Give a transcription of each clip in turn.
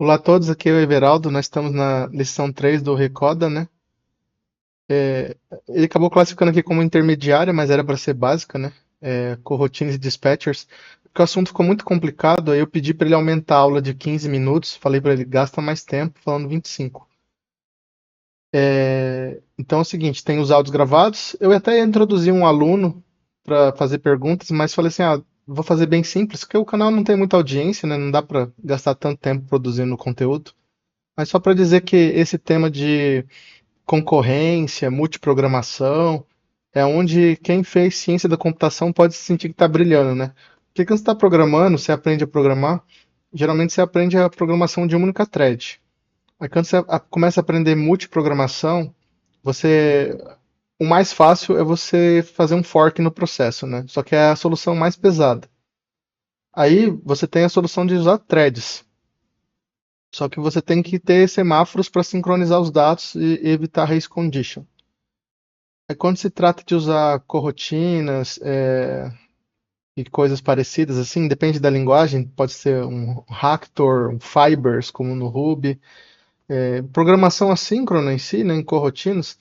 Olá a todos, aqui é o Everaldo. Nós estamos na lição 3 do Recoda, né? É, ele acabou classificando aqui como intermediária, mas era para ser básica, né? Coroutines e dispatchers. Porque o assunto ficou muito complicado, aí eu pedi para ele aumentar a aula de 15 minutos. Falei para ele, gasta mais tempo, falando 25. Então é o seguinte, tem os áudios gravados. Eu até introduzi um aluno para fazer perguntas, mas falei assim, vou fazer bem simples, porque o canal não tem muita audiência, né? Não dá para gastar tanto tempo produzindo conteúdo. Mas só para dizer que esse tema de concorrência, multiprogramação, é onde quem fez ciência da computação pode se sentir que está brilhando, né? Porque quando você está programando, você aprende a programar, geralmente você aprende a programação de uma única thread. Aí quando você começa a aprender multiprogramação, você o mais fácil é você fazer um fork no processo, né? Só que é a solução mais pesada. Aí você tem a solução de usar threads. Só que você tem que ter semáforos para sincronizar os dados e evitar race condition. Aí quando se trata de usar coroutinas e coisas parecidas, assim, depende da linguagem, pode ser um Raptor, um Fibers, como no Ruby. Programação assíncrona em si, né, em coroutinas,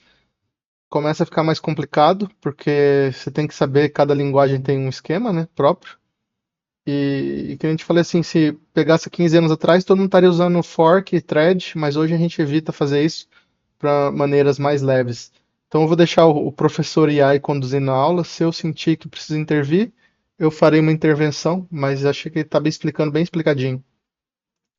começa a ficar mais complicado, porque você tem que saber que cada linguagem tem um esquema, né, próprio. E que a gente falou assim, se pegasse 15 anos atrás, todo mundo estaria usando fork e thread, mas hoje a gente evita fazer isso para maneiras mais leves. Então eu vou deixar o professor AI conduzindo a aula. Se eu sentir que precisa intervir, eu farei uma intervenção, mas achei que ele está explicando bem explicadinho.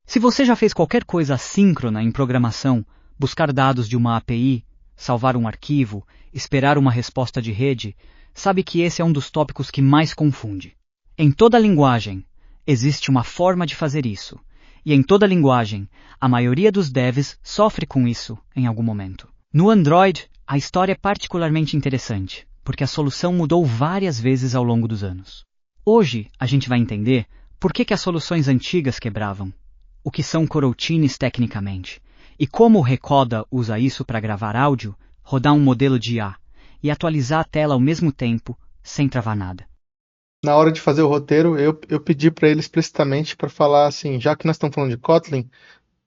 Se você já fez qualquer coisa assíncrona em programação, buscar dados de uma API, salvar um arquivo, esperar uma resposta de rede, sabe que esse é um dos tópicos que mais confunde. Em toda linguagem, existe uma forma de fazer isso, e em toda linguagem, a maioria dos devs sofre com isso em algum momento. No Android, a história é particularmente interessante, porque a solução mudou várias vezes ao longo dos anos. Hoje, a gente vai entender por que as soluções antigas quebravam, o que são coroutines tecnicamente, e como o Recoda usa isso para gravar áudio, rodar um modelo de IA e atualizar a tela ao mesmo tempo, sem travar nada. Na hora de fazer o roteiro, eu pedi para ele explicitamente para falar assim, já que nós estamos falando de Kotlin,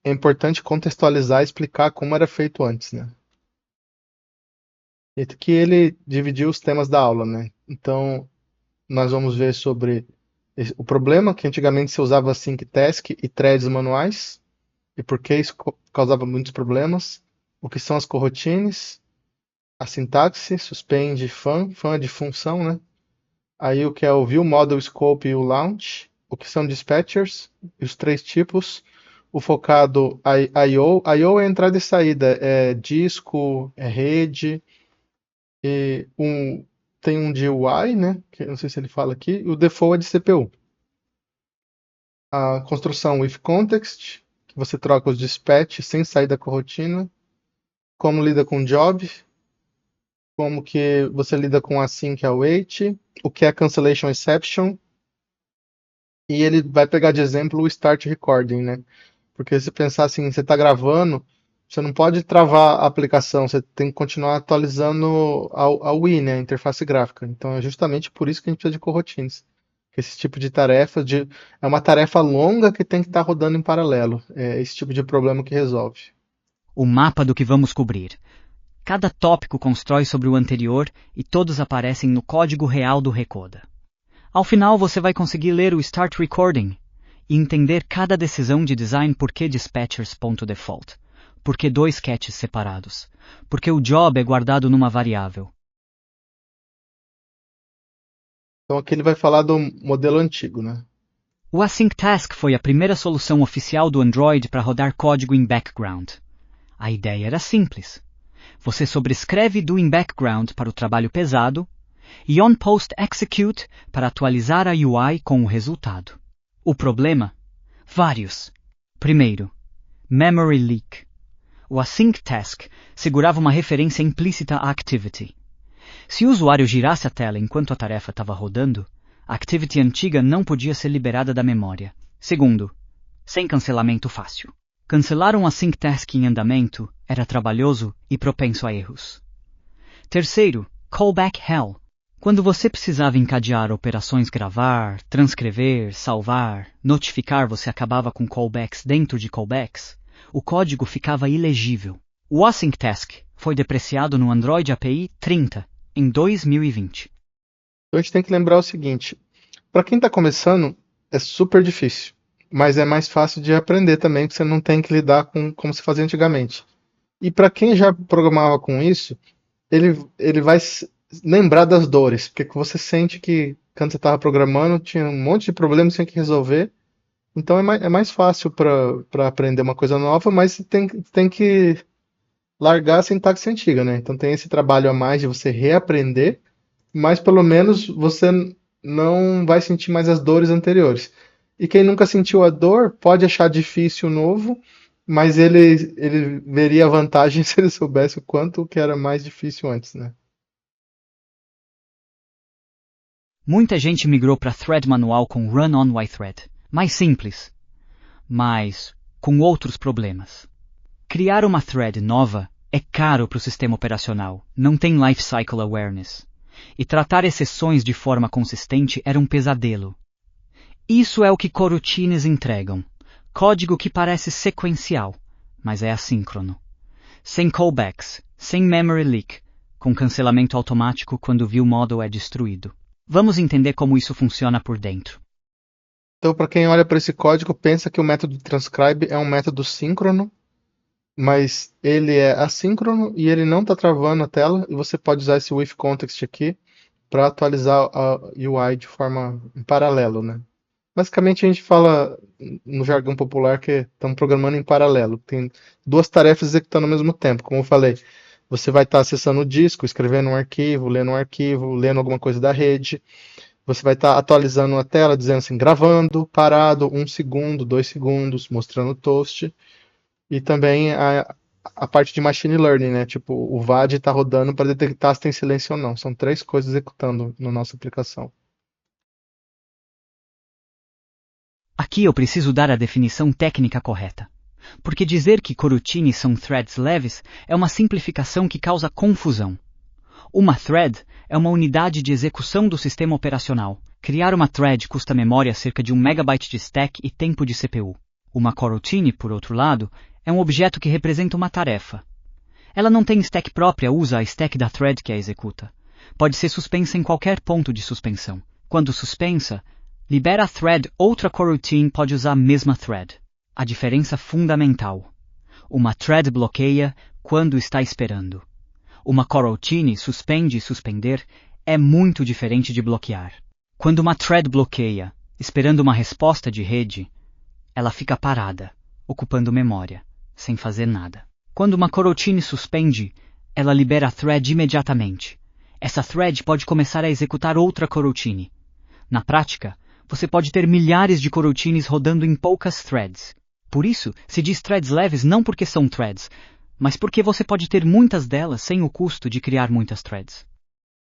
é importante contextualizar e explicar como era feito antes, né? E que ele dividiu os temas da aula, né? Então, nós vamos ver sobre o problema que antigamente se usava sync task e threads manuais e por que isso causava muitos problemas, o que são as coroutines, a sintaxe, suspende, fan é de função, né? Aí o que é o view, model, scope e o launch, o que são dispatchers, e os três tipos, o focado I/O, I/O é entrada e saída, é disco, é rede, e tem um de UI, né? Que eu não sei se ele fala aqui, e o default é de CPU. A construção with context, que você troca os dispatch sem sair da corrotina, como lida com job, como que você lida com async await, o que é cancellation exception, e ele vai pegar de exemplo o start recording, né? Porque se pensar assim, você está gravando, você não pode travar a aplicação, você tem que continuar atualizando a UI, né? A interface gráfica. Então é justamente por isso que a gente precisa de coroutines. Esse tipo de tarefa é uma tarefa longa que tem que estar rodando em paralelo. É esse tipo de problema que resolve. O mapa do que vamos cobrir. Cada tópico constrói sobre o anterior e todos aparecem no código real do Recoda. Ao final você vai conseguir ler o Start Recording e entender cada decisão de design por que dispatchers.default, por que dois catches separados, porque o job é guardado numa variável. Então aqui ele vai falar do modelo antigo, né? O Async Task foi a primeira solução oficial do Android para rodar código em background. A ideia era simples. Você sobrescreve do in background para o trabalho pesado e on-post execute para atualizar a UI com o resultado. O problema? Vários. Primeiro, memory leak. O async task segurava uma referência implícita à activity. Se o usuário girasse a tela enquanto a tarefa estava rodando, a activity antiga não podia ser liberada da memória. Segundo, sem cancelamento fácil. Cancelar um async task em andamento era trabalhoso e propenso a erros. Terceiro, callback hell. Quando você precisava encadear operações gravar, transcrever, salvar, notificar, você acabava com callbacks dentro de callbacks, o código ficava ilegível. O Async Task foi depreciado no Android API 30 em 2020. Então a gente tem que lembrar o seguinte: para quem está começando, é super difícil, mas é mais fácil de aprender também, porque você não tem que lidar com como se fazia antigamente. E para quem já programava com isso, ele vai lembrar das dores, porque você sente que quando você estava programando tinha um monte de problemas que tinha que resolver. Então é mais fácil para aprender uma coisa nova, mas você tem que largar a sintaxe antiga, né? Então tem esse trabalho a mais de você reaprender, mas pelo menos você não vai sentir mais as dores anteriores. E quem nunca sentiu a dor pode achar difícil o novo, mas ele veria a vantagem se ele soubesse o quanto que era mais difícil antes, né? Muita gente migrou para thread manual com Run on YThread, mais simples, mas com outros problemas. Criar uma thread nova é caro para o sistema operacional, não tem lifecycle awareness. E tratar exceções de forma consistente era um pesadelo. Isso é o que coroutines entregam. Código que parece sequencial, mas é assíncrono. Sem callbacks, sem memory leak, com cancelamento automático quando o view model é destruído. Vamos entender como isso funciona por dentro. Então, para quem olha para esse código, pensa que o método transcribe é um método síncrono, mas ele é assíncrono e ele não está travando a tela, e você pode usar esse with context aqui para atualizar a UI de forma em paralelo, né? Basicamente a gente fala no jargão popular que estamos programando em paralelo. Tem duas tarefas executando ao mesmo tempo. Como eu falei, você vai estar acessando o disco, escrevendo um arquivo, lendo alguma coisa da rede. Você vai estar atualizando a tela, dizendo assim, gravando, parado, 1 segundo, 2 segundos, mostrando o toast. E também a parte de machine learning, né? Tipo, o VAD está rodando para detectar se tem silêncio ou não. São 3 coisas executando na nossa aplicação. Aqui eu preciso dar a definição técnica correta. Porque dizer que coroutines são threads leves é uma simplificação que causa confusão. Uma thread é uma unidade de execução do sistema operacional. Criar uma thread custa memória cerca de 1 megabyte de stack e tempo de CPU. Uma coroutine, por outro lado, é um objeto que representa uma tarefa. Ela não tem stack própria, usa a stack da thread que a executa. Pode ser suspensa em qualquer ponto de suspensão. Quando suspensa, libera a thread, outra coroutine pode usar a mesma thread. A diferença fundamental. Uma thread bloqueia quando está esperando. Uma coroutine suspende e suspender é muito diferente de bloquear. Quando uma thread bloqueia, esperando uma resposta de rede, ela fica parada, ocupando memória, sem fazer nada. Quando uma coroutine suspende, ela libera a thread imediatamente. Essa thread pode começar a executar outra coroutine. Na prática, você pode ter milhares de coroutines rodando em poucas threads. Por isso, se diz threads leves não porque são threads, mas porque você pode ter muitas delas sem o custo de criar muitas threads.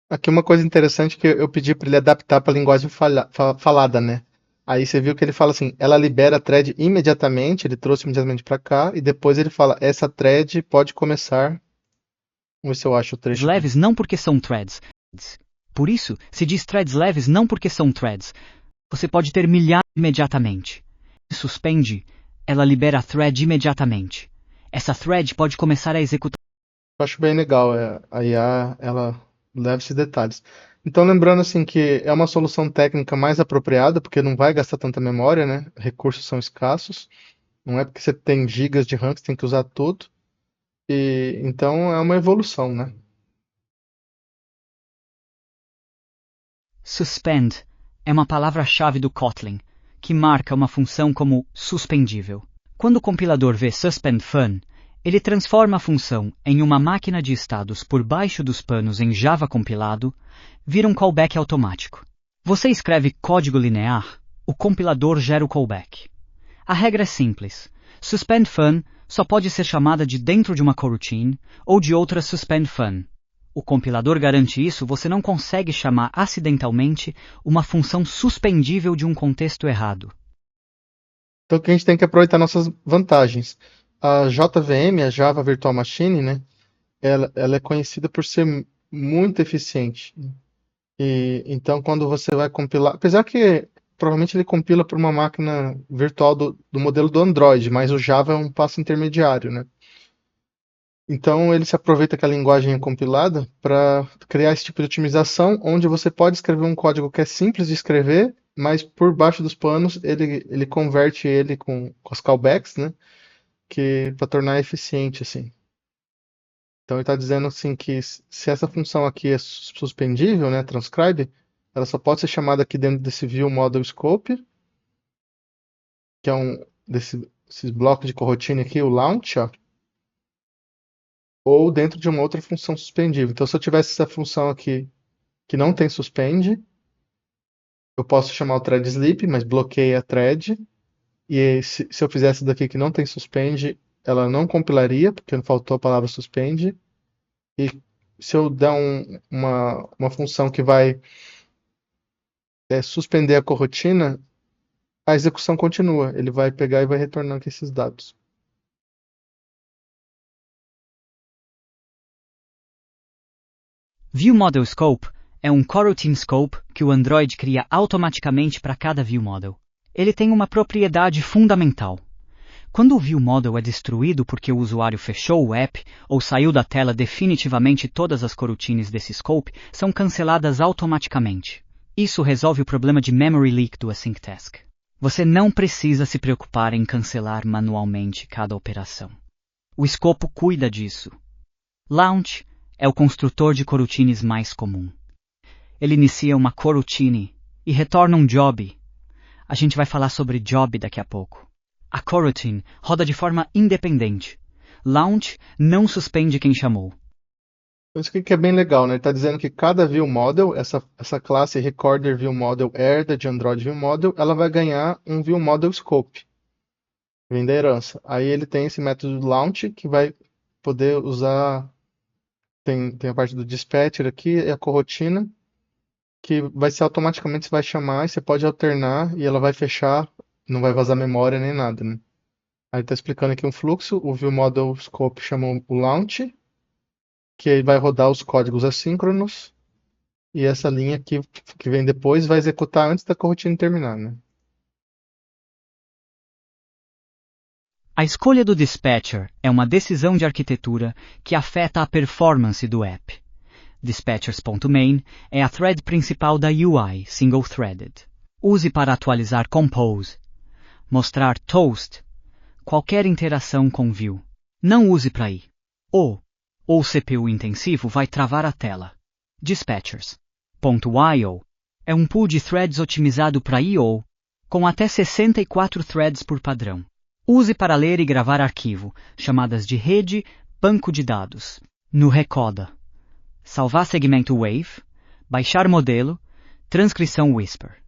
Aqui uma coisa interessante que eu pedi para ele adaptar para a linguagem falada, né? Aí você viu que ele fala assim, ela libera a thread imediatamente, ele trouxe imediatamente para cá, e depois ele fala, essa thread pode começar. Vamos ver se eu acho o Threads trecho aqui. leves não porque são threads. Por isso, se diz threads leves não porque são threads. Você pode ter milhares imediatamente. Se suspende, ela libera a thread imediatamente. Essa thread pode começar a executar. Eu acho bem legal, a IA, ela leva esses detalhes. Então, lembrando assim que é uma solução técnica mais apropriada, porque não vai gastar tanta memória, né? Recursos são escassos. Não é porque você tem gigas de RAM que você tem que usar tudo. E então é uma evolução, né? Suspend é uma palavra-chave do Kotlin, que marca uma função como suspendível. Quando o compilador vê suspend fun, ele transforma a função em uma máquina de estados por baixo dos panos em Java compilado, vira um callback automático. Você escreve código linear, o compilador gera o callback. A regra é simples. Suspend fun só pode ser chamada de dentro de uma coroutine ou de outra suspend fun. O compilador garante isso, você não consegue chamar acidentalmente uma função suspendível de um contexto errado. Então que a gente tem que aproveitar nossas vantagens. A JVM, a Java Virtual Machine, né? Ela é conhecida por ser muito eficiente. E então quando você vai compilar, apesar que provavelmente ele compila para uma máquina virtual do modelo do Android, mas o Java é um passo intermediário, né? Então ele se aproveita que a linguagem é compilada para criar esse tipo de otimização, onde você pode escrever um código que é simples de escrever, mas por baixo dos panos ele converte ele com as callbacks, né? Que para tornar eficiente assim. Então ele está dizendo assim que se essa função aqui é suspendível, né, transcribe, ela só pode ser chamada aqui dentro desse view model scope, que é desses blocos de coroutine aqui, o launch, ó, ou dentro de uma outra função suspendível. Então se eu tivesse essa função aqui que não tem suspende, eu posso chamar o thread sleep, mas bloqueia a thread. E se eu fizesse daqui que não tem suspende, ela não compilaria, porque faltou a palavra suspende. E se eu der uma função que vai suspender a corotina, a execução continua. Ele vai pegar e vai retornar aqui esses dados. ViewModelScope é um coroutine scope que o Android cria automaticamente para cada ViewModel. Ele tem uma propriedade fundamental. Quando o ViewModel é destruído porque o usuário fechou o app ou saiu da tela definitivamente, todas as coroutines desse scope são canceladas automaticamente. Isso resolve o problema de memory leak do async task. Você não precisa se preocupar em cancelar manualmente cada operação. O escopo cuida disso. Launch é o construtor de coroutines mais comum. Ele inicia uma coroutine e retorna um job. A gente vai falar sobre job daqui a pouco. A coroutine roda de forma independente. Launch não suspende quem chamou. Isso aqui que é bem legal, né? Ele está dizendo que cada ViewModel, essa classe Recorder ViewModel herda de Android ViewModel, ela vai ganhar um ViewModel Scope. Vem da herança. Aí ele tem esse método launch que vai poder usar. Tem a parte do dispatcher aqui e a corotina, que vai ser automaticamente, você vai chamar e você pode alternar e ela vai fechar, não vai vazar memória nem nada, né? Aí está explicando aqui um fluxo, o ViewModelScope chama o launch, que aí vai rodar os códigos assíncronos, e essa linha aqui que vem depois vai executar antes da coroutine terminar, né? A escolha do dispatcher é uma decisão de arquitetura que afeta a performance do app. Dispatchers.main é a thread principal da UI, single-threaded. Use para atualizar compose, mostrar toast, qualquer interação com view. Não use para I. Ou CPU intensivo vai travar a tela. Dispatchers.io é um pool de threads otimizado para I/O, com até 64 threads por padrão. Use para ler e gravar arquivo, chamadas de rede, banco de dados. No Recoda. Salvar segmento Wave, baixar modelo, transcrição Whisper.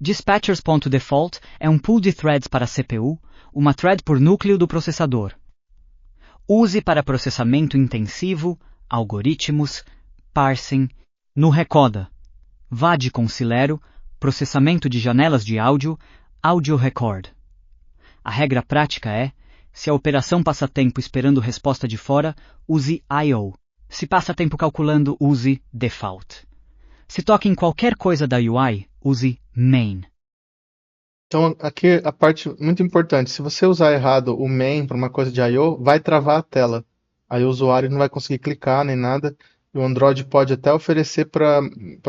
Dispatchers.default é um pool de threads para CPU, uma thread por núcleo do processador. Use para processamento intensivo, algoritmos, parsing. No Recoda. VAD com Cilero, processamento de janelas de áudio, Audio Record. A regra prática é, se a operação passa tempo esperando resposta de fora, use I/O. Se passa tempo calculando, use default. Se toca em qualquer coisa da UI, use main. Então aqui a parte muito importante, se você usar errado o main para uma coisa de I/O, vai travar a tela. Aí o usuário não vai conseguir clicar nem nada, e o Android pode até oferecer para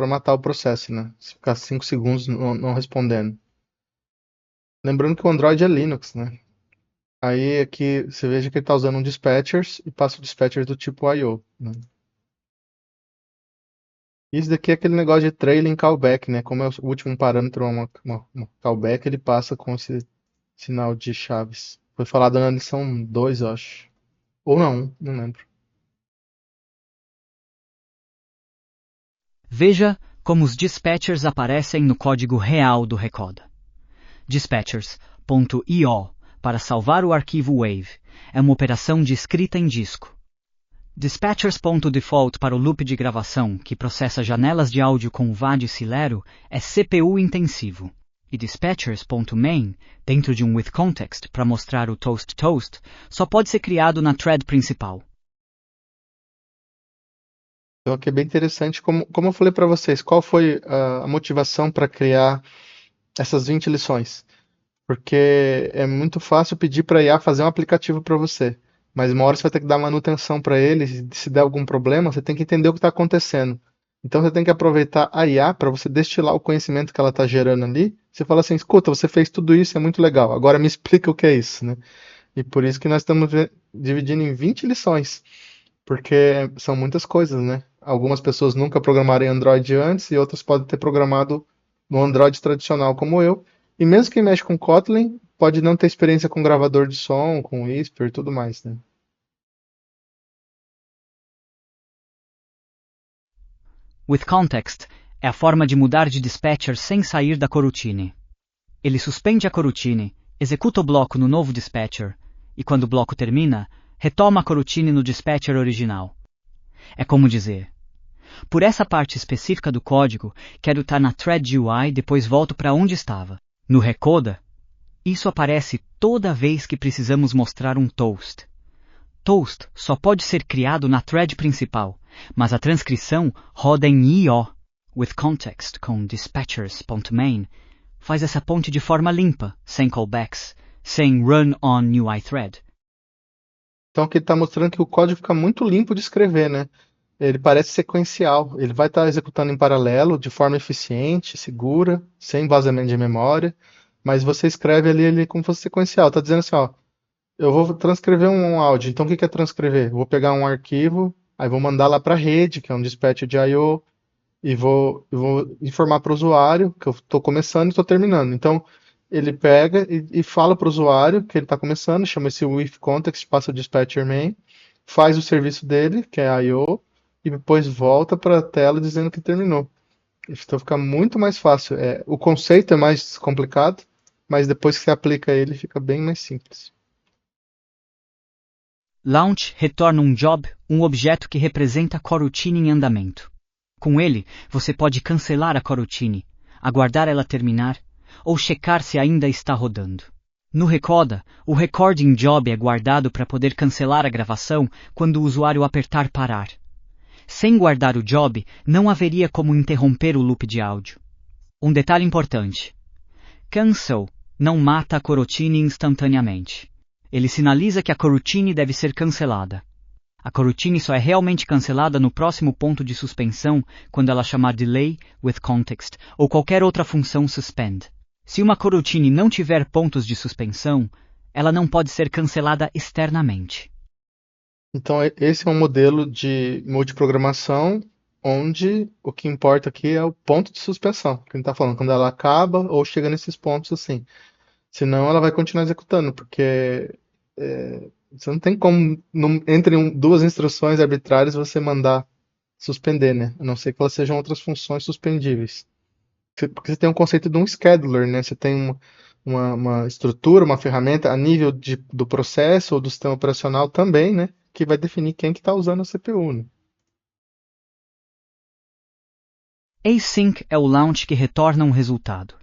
matar o processo, né? Se ficar 5 segundos não respondendo. Lembrando que o Android é Linux, né? Aí aqui você veja que ele está usando um dispatchers e passa o dispatcher do tipo I/O, né? Isso daqui é aquele negócio de trailing callback, né? Como é o último parâmetro, uma callback, ele passa com esse sinal de chaves. Foi falado na lição 2, eu acho. Ou não, não lembro. Veja como os dispatchers aparecem no código real do Recoda. Dispatchers.io para salvar o arquivo Wave é uma operação de escrita em disco. Dispatchers.default para o loop de gravação, que processa janelas de áudio com VAD Cilero, é CPU intensivo. E Dispatchers.main, dentro de um withContext para mostrar o toast, só pode ser criado na thread principal. Então aqui é bem interessante, como eu falei para vocês, qual foi a motivação para criar essas 20 lições? Porque é muito fácil pedir para a IA fazer um aplicativo para você, mas uma hora você vai ter que dar manutenção para ele, se der algum problema, você tem que entender o que está acontecendo. Então você tem que aproveitar a IA para você destilar o conhecimento que ela está gerando ali. Você fala assim, escuta, você fez tudo isso, é muito legal, agora me explica o que é isso, né? E por isso que nós estamos dividindo em 20 lições, porque são muitas coisas, né? Algumas pessoas nunca programaram em Android antes e outras podem ter programado no Android tradicional como eu. E mesmo quem mexe com Kotlin pode não ter experiência com gravador de som, com Whisper e tudo mais, né? With context é a forma de mudar de dispatcher sem sair da coroutine. Ele suspende a coroutine, executa o bloco no novo dispatcher, e quando o bloco termina, retoma a coroutine no dispatcher original. É como dizer, por essa parte específica do código, quero estar na thread UI, depois volto para onde estava. No Recoda, isso aparece toda vez que precisamos mostrar um toast. Toast só pode ser criado na thread principal, mas a transcrição roda em IO, with context, com dispatchers.main, faz essa ponte de forma limpa, sem callbacks, sem run on UI thread. Então aqui está mostrando que o código fica muito limpo de escrever, né? Ele parece sequencial. Ele vai estar executando em paralelo, de forma eficiente, segura, sem vazamento de memória. Mas você escreve ali ele como se fosse sequencial. Está dizendo assim, ó, eu vou transcrever um áudio. Então o que é transcrever? Eu vou pegar um arquivo, aí vou mandar lá para a rede, que é um dispatch de I/O, e vou informar para o usuário que eu estou começando e estou terminando. Então ele pega e fala para o usuário que ele está começando, chama esse with context, passa o dispatcher main, faz o serviço dele, que é I/O, e depois volta para a tela dizendo que terminou. Então fica muito mais fácil. O conceito é mais complicado, mas depois que você aplica ele, fica bem mais simples. Launch retorna um job, um objeto que representa a coroutine em andamento. Com ele, você pode cancelar a coroutine, aguardar ela terminar, ou checar se ainda está rodando. No Recoda, o recording job é guardado para poder cancelar a gravação quando o usuário apertar parar. Sem guardar o job, não haveria como interromper o loop de áudio. Um detalhe importante. Cancel não mata a coroutine instantaneamente. Ele sinaliza que a coroutine deve ser cancelada. A coroutine só é realmente cancelada no próximo ponto de suspensão quando ela chamar delay with context ou qualquer outra função suspend. Se uma coroutine não tiver pontos de suspensão, ela não pode ser cancelada externamente. Então, esse é um modelo de multiprogramação onde o que importa aqui é o ponto de suspensão, que a gente está falando, quando ela acaba ou chega nesses pontos assim. Senão ela vai continuar executando, porque você não tem como, entre duas instruções arbitrárias, você mandar suspender, né? A não ser que elas sejam outras funções suspendíveis. Porque você tem um conceito de um scheduler, né? Você tem uma estrutura, uma ferramenta a nível do processo ou do sistema operacional também, né? Que vai definir quem que está usando a CPU, né? Async é o launch que retorna um resultado.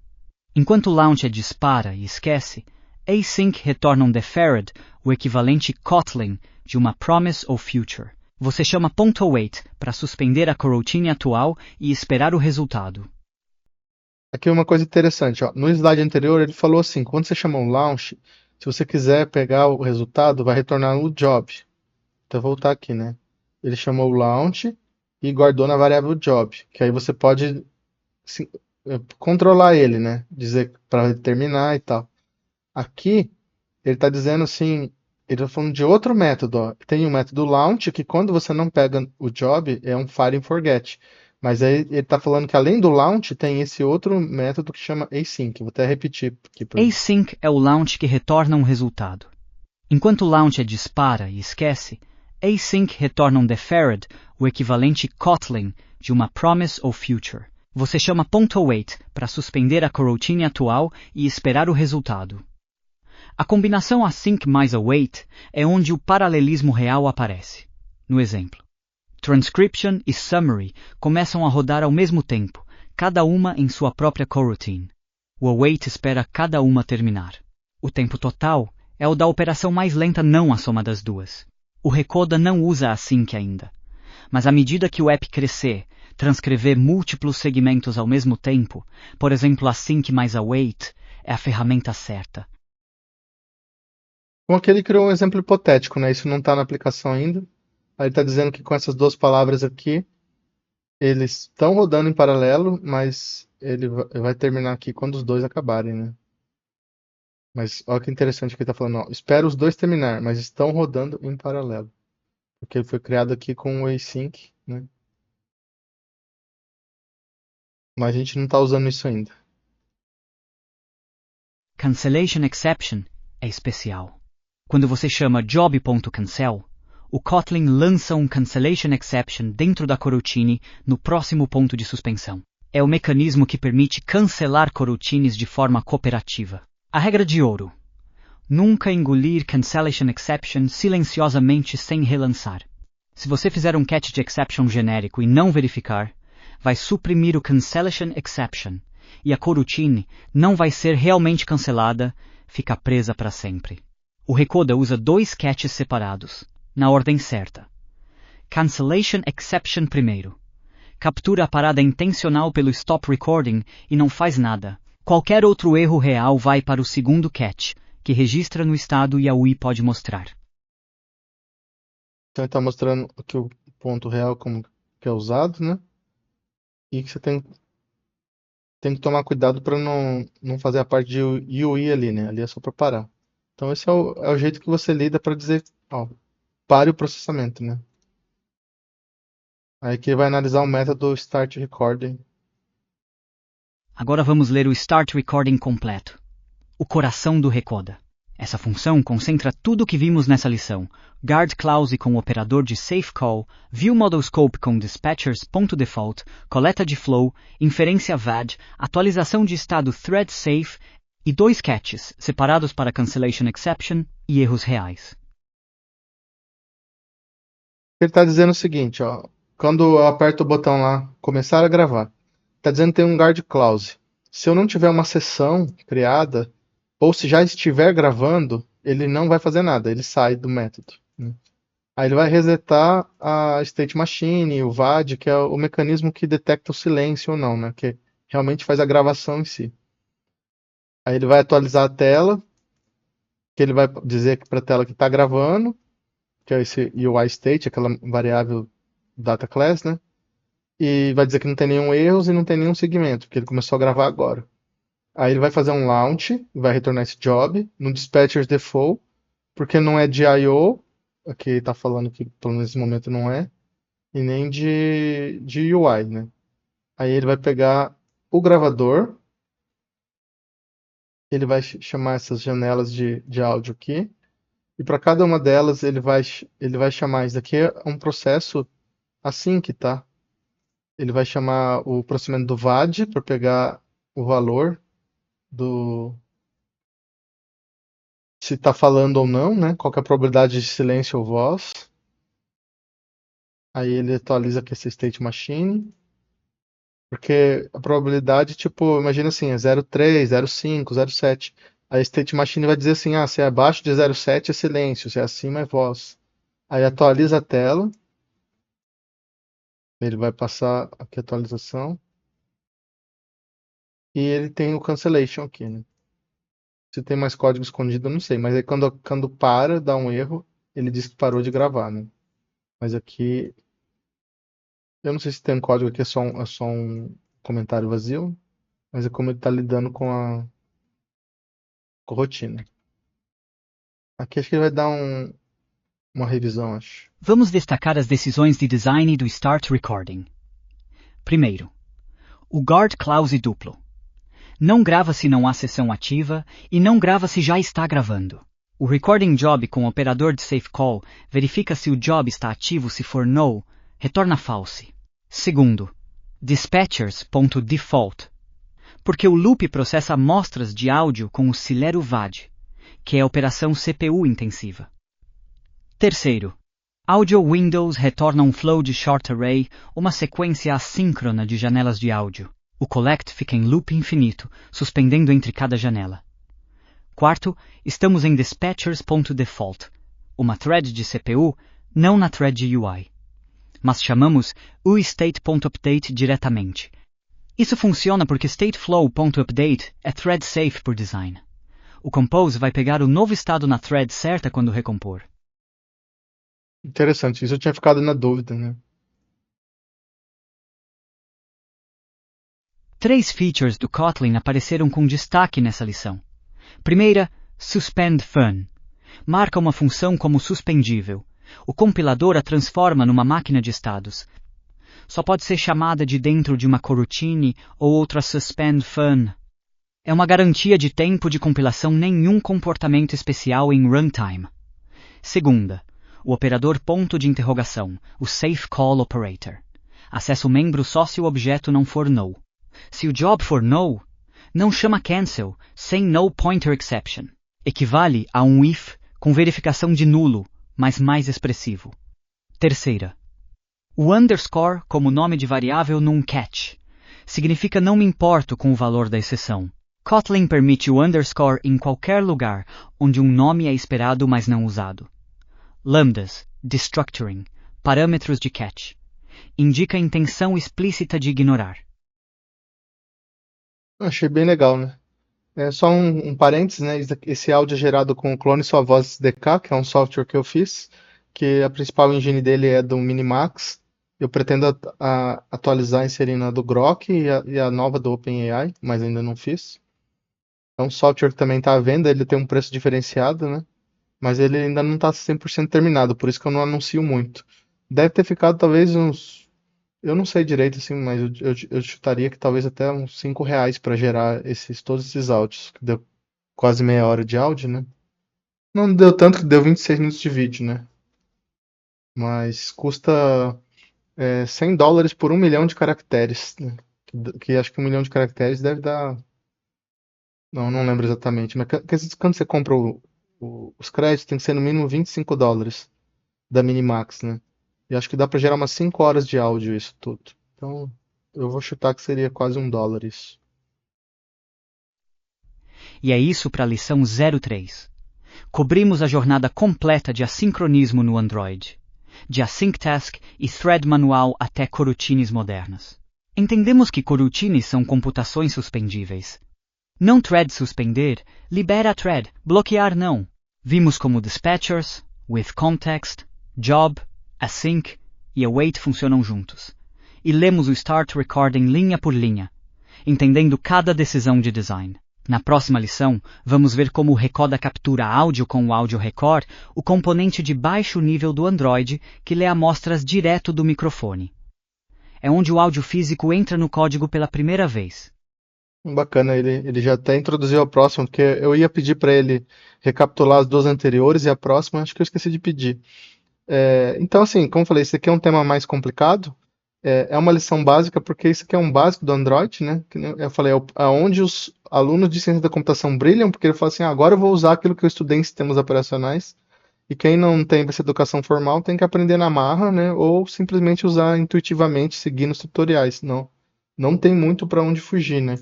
Enquanto o launch é dispara e esquece, async retorna um deferred, o equivalente Kotlin de uma promise ou future. Você chama .await para suspender a coroutine atual e esperar o resultado. Aqui é uma coisa interessante, ó. No slide anterior ele falou assim, quando você chama um launch, se você quiser pegar o resultado, vai retornar o job. Então, eu vou voltar aqui, né? Ele chamou o launch e guardou na variável job, que aí você pode controlar ele, né? Dizer para terminar e tal. Aqui, ele está dizendo assim, ele está falando de outro método, ó. Tem o método launch, que quando você não pega o job, é um fire and forget. Mas aí ele está falando que além do launch, tem esse outro método que chama async. Vou até repetir aqui. Async é o launch que retorna um resultado. Enquanto o launch é dispara e esquece, async retorna um deferred, o equivalente Kotlin de uma promise ou future. Você chama .await para suspender a coroutine atual e esperar o resultado. A combinação async mais await é onde o paralelismo real aparece. No exemplo, transcription e summary começam a rodar ao mesmo tempo, cada uma em sua própria coroutine. O await espera cada uma terminar. O tempo total é o da operação mais lenta, não a soma das duas. O Recoda não usa async ainda, mas à medida que o app crescer, transcrever múltiplos segmentos ao mesmo tempo, por exemplo, a sync mais await, é a ferramenta certa. Bom, aqui ele criou um exemplo hipotético, né? Isso não está na aplicação ainda. Aí ele está dizendo que com essas duas palavras aqui, eles estão rodando em paralelo, mas ele vai terminar aqui quando os dois acabarem, né? Mas olha que interessante que ele está falando, ó, espera os dois terminar, mas estão rodando em paralelo. Porque ele foi criado aqui com o async, né? Mas a gente não está usando isso ainda. Cancellation exception é especial. Quando você chama job.cancel, o Kotlin lança um cancellation exception dentro da coroutine no próximo ponto de suspensão. É o mecanismo que permite cancelar coroutines de forma cooperativa. A regra de ouro: nunca engolir cancellation exception silenciosamente sem relançar. Se você fizer um catch de exception genérico e não verificar, vai suprimir o cancellation exception, e a coroutine não vai ser realmente cancelada, fica presa para sempre. O Recoda usa dois catches separados, na ordem certa. Cancellation exception primeiro. Captura a parada intencional pelo stop recording e não faz nada. Qualquer outro erro real vai para o segundo catch, que registra no estado e a UI pode mostrar. Então ele está mostrando aqui o ponto real como que é usado, né? E que você tem que tomar cuidado para não fazer a parte de UI ali, né? Ali é só para parar. Então esse é o jeito que você lida para dizer, ó, pare o processamento, né? Aí que ele vai analisar o método start recording. Agora vamos ler o Start Recording completo. O coração do Recoda. Essa função concentra tudo o que vimos nessa lição. Guard clause com operador de safe call, view model scope com dispatchers.default, coleta de flow, inferência VAD, atualização de estado thread safe e dois catches separados para cancellation exception e erros reais. Ele está dizendo o seguinte, ó, quando eu aperto o botão lá, começar a gravar, está dizendo que tem um guard clause. Se eu não tiver uma sessão criada, ou se já estiver gravando, ele não vai fazer nada, ele sai do método, né? Aí ele vai resetar a state machine, o VAD, que é o mecanismo que detecta o silêncio ou não, né? Que realmente faz a gravação em si. Aí ele vai atualizar a tela, que ele vai dizer para a tela que está gravando, que é esse UI state, aquela variável data class, né? E vai dizer que não tem nenhum erros e não tem nenhum segmento, porque ele começou a gravar agora. Aí ele vai fazer um launch, vai retornar esse job no dispatchers default, porque não é de I/O, aqui está falando que pelo menos nesse momento não é, e nem de UI, né? Aí ele vai pegar o gravador, ele vai chamar essas janelas de áudio aqui, e para cada uma delas ele vai chamar, isso daqui é um processo async, tá? Ele vai chamar o processamento do VAD para pegar o valor se está falando ou não, né? Qual que é a probabilidade de silêncio ou voz. Aí ele atualiza aqui essa state machine. Porque a probabilidade, tipo, imagina assim, é 0,3, 0,5, 0,7. A state machine vai dizer assim, se é abaixo de 0,7 é silêncio, se é acima é voz. Aí atualiza a tela. Ele vai passar aqui a atualização. E ele tem o cancellation aqui, né? Se tem mais código escondido, eu não sei. Mas aí quando para, dá um erro, ele diz que parou de gravar, né? Mas aqui, eu não sei se tem um código aqui, é só um comentário vazio. Mas é como ele está lidando com a rotina. Aqui acho que ele vai dar uma revisão, acho. Vamos destacar as decisões de design do Start Recording. Primeiro, o guard clause duplo. Não grava se não há sessão ativa e não grava se já está gravando. O recording job com o operador de safe call verifica se o job está ativo. Se for no, retorna false. Segundo, dispatchers.default. Porque o loop processa amostras de áudio com o Celero VAD, que é a operação CPU intensiva. Terceiro, Audio Windows retorna um flow de short array, uma sequência assíncrona de janelas de áudio. O collect fica em loop infinito, suspendendo entre cada janela. Quarto, estamos em dispatchers.default, uma thread de CPU, não na thread de UI. mas chamamos uState.update diretamente. Isso funciona porque stateflow.update é thread safe por design. O Compose vai pegar o novo estado na thread certa quando recompor. Interessante, isso eu tinha ficado na dúvida, né? 3 features do Kotlin apareceram com destaque nessa lição. Primeira, Suspend Fun. Marca uma função como suspendível. O compilador a transforma numa máquina de estados. Só pode ser chamada de dentro de uma coroutine ou outra suspend fun. É uma garantia de tempo de compilação nenhum comportamento especial em runtime. Segunda, o operador ponto de interrogação, o safe call operator. Acessa o membro só se o objeto não for no. Se o job for no, não chama cancel sem no pointer exception. Equivale a um if com verificação de nulo, mas mais expressivo. Terceira, o underscore como nome de variável num catch. Significa não me importo com o valor da exceção. Kotlin permite o underscore em qualquer lugar onde um nome é esperado mas não usado. Lambdas, destructuring, parâmetros de catch. Indica a intenção explícita de ignorar. Achei bem legal, né? É só um parênteses, né? Esse áudio é gerado com o Clone Sua Voz SDK, que é um software que eu fiz, que a principal engine dele é do Minimax. Eu pretendo atualizar inserindo a do Grok e a nova do OpenAI, mas ainda não fiz. É um software que também está à venda, ele tem um preço diferenciado, né? Mas ele ainda não está 100% terminado, por isso que eu não anuncio muito. Deve ter ficado talvez uns. Eu não sei direito, assim, mas eu chutaria que talvez até uns R$ 5 para gerar todos esses áudios, que deu quase meia hora de áudio, né? Não deu tanto que deu 26 minutos de vídeo, né? Mas custa US$ 100 por 1 milhão de caracteres, né? Que acho que 1 milhão de caracteres deve dar. Não lembro exatamente, mas quando você compra os créditos, tem que ser no mínimo US$ 25 da Minimax, né? E acho que dá para gerar umas 5 horas de áudio isso tudo. Então, eu vou chutar que seria quase US$ 1 isso. E é isso para a lição 03. Cobrimos a jornada completa de assincronismo no Android, de async task e thread manual até coroutines modernas. Entendemos que coroutines são computações suspendíveis. Não thread suspender, libera a thread, bloquear não. Vimos como dispatchers, with context, job, async e await funcionam juntos. E lemos o start recording linha por linha, entendendo cada decisão de design. Na próxima lição, vamos ver como o Recoda captura áudio com o Audio Record, o componente de baixo nível do Android que lê amostras direto do microfone. É onde o áudio físico entra no código pela primeira vez. Bacana, ele já até introduziu a próxima, porque eu ia pedir para ele recapitular as duas anteriores e a próxima acho que eu esqueci de pedir. Então, assim, como eu falei, esse aqui é um tema mais complicado. É uma lição básica, porque isso aqui é um básico do Android, né? Que nem eu falei, aonde os alunos de ciência da computação brilham, porque ele fala assim, agora eu vou usar aquilo que eu estudei em sistemas operacionais, e quem não tem essa educação formal tem que aprender na marra, né? Ou simplesmente usar intuitivamente, seguindo os tutoriais. Não tem muito para onde fugir, né?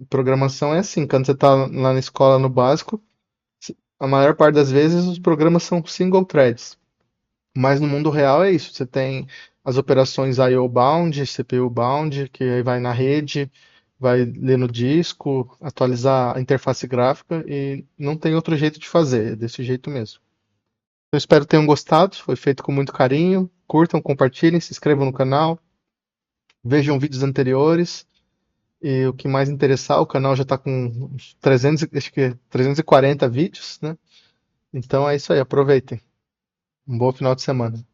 Programação é assim, quando você está lá na escola no básico, a maior parte das vezes os programas são single threads. Mas no mundo real é isso. Você tem as operações I/O bound, CPU bound, que aí vai na rede, vai ler no disco, atualizar a interface gráfica e não tem outro jeito de fazer, é desse jeito mesmo. Eu espero que tenham gostado, foi feito com muito carinho. Curtam, compartilhem, se inscrevam no canal, vejam vídeos anteriores e o que mais interessar, o canal já está com uns 300, acho que 340 vídeos, né? Então é isso aí, aproveitem. Um bom final de semana.